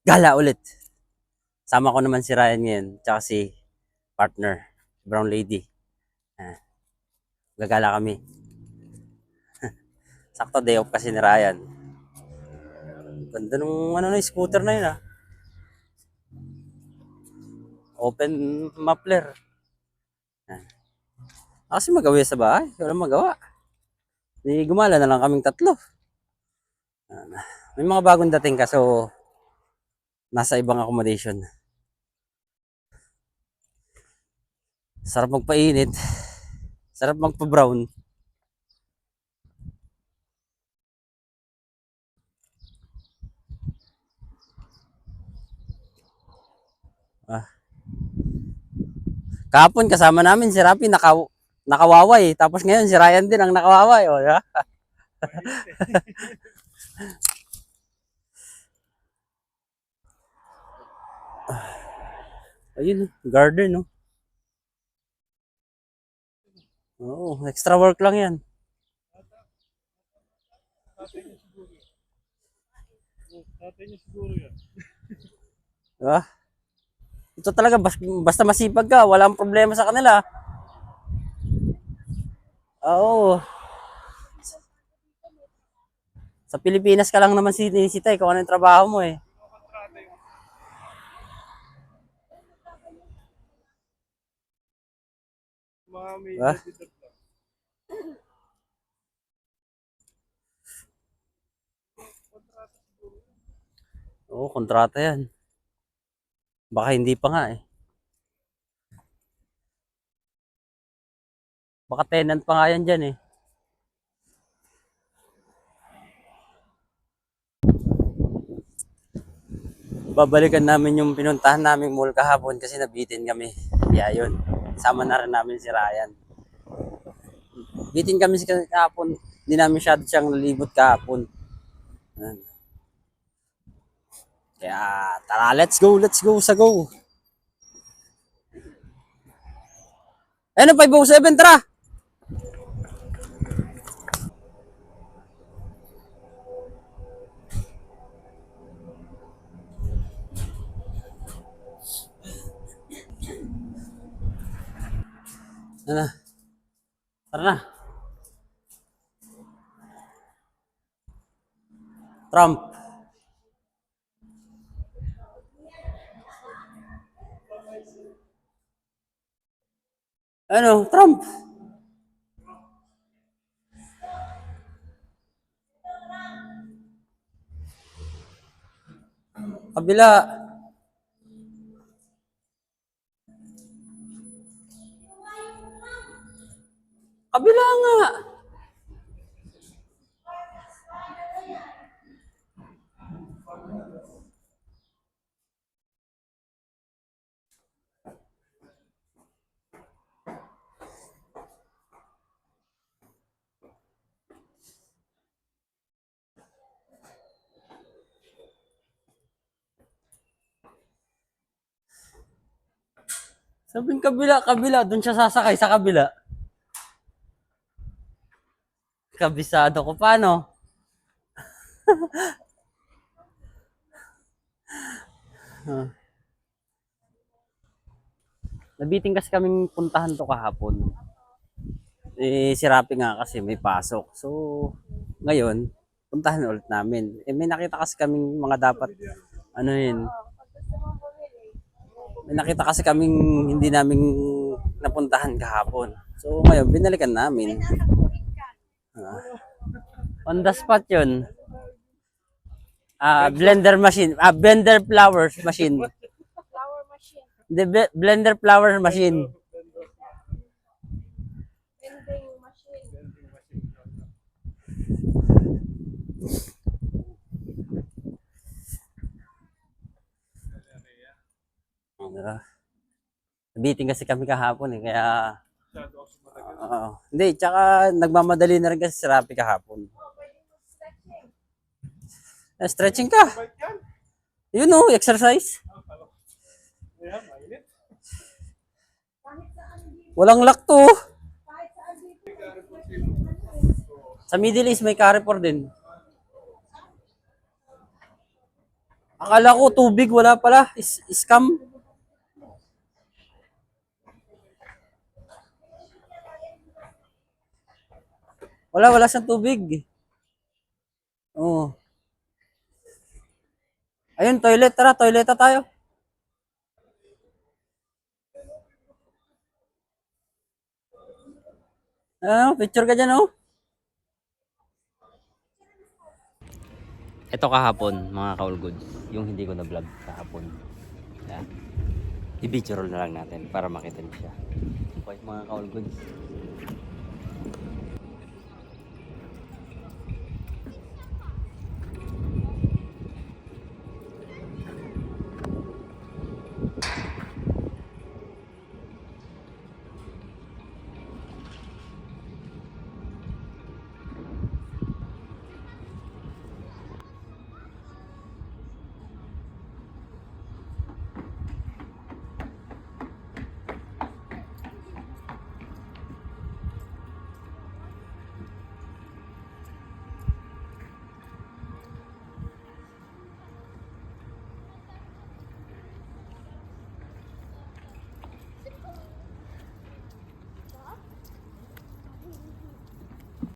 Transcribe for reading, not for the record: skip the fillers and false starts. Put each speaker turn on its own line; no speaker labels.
Gala ulit. Sama ko naman si Ryan ngayon, tsaka si partner, brown lady. Ah, gagala kami. Sakto day off kasi ni Ryan. Ganda nung ano na scooter na yun ah. Open muffler. Kasi magawa sa bahay. Walang magawa. Di gumala na lang kaming tatlo. May mga bagong dating kaso nasa ibang accommodation. Sarap magpainit. Sarap magpa-brown. Ah, kahapon kasama namin si Rapi nakawaway. Tapos ngayon si Ryan din ang nakawaway. O, diba? Ayun, garden, no? Oo, extra work lang yan. Diba? Ito talaga, basta masipag ka, walang problema sa kanila. Oo. Sa Pilipinas ka lang naman sinisita kung ano yung trabaho mo eh. Diba? Oo, kontrata yan. Baka hindi pa nga eh. Baka tenant pa nga yan dyan eh. Babalikan namin yung pinuntahan naming mall kahapon kasi nabitin kami. Yeah, yun. Sama na rin namin si Ryan. Bitin kami si kahapon. Hindi namin masyado siyang nalibot kahapon. Kaya tara, let's go sa go. Ano, 507, tara! Ano, tara na. Trump. Ano, Trump. Kabila. Kabila nga. Sabing kabila. Doon siya sasakay sa kabila. Kabisado ko. Paano? Nabiting kasi kaming puntahan to kahapon. Eh, si Rapi nga kasi may pasok. So, ngayon, puntahan ulit namin. Eh, may nakita kasi kaming mga dapat, ano yun, may nakita kasi kaming hindi namin napuntahan kahapon. So, ngayon, binalikan namin. On the spot yun. Blender machine. Blender flowers machine. The blender flower machine. Nabiting kasi kami kahapon eh, kaya hindi, tsaka nagmamadali na rin kasi si Rapi kahapon. Stretching ka. You know, exercise. Walang lakto. Sa Middle East may Carrefour din. Akala ko tubig, wala pala. Scam. Wala siyang tubig. Oo. Ayun, toilet. Tara, toilet na tayo. Picture ka dyan, oh. Ito kahapon, mga ka-all goods. Yung hindi ko na-vlog kahapon. Yan. I-video roll na lang natin para makita niyo siya. Okay, mga ka-all goods.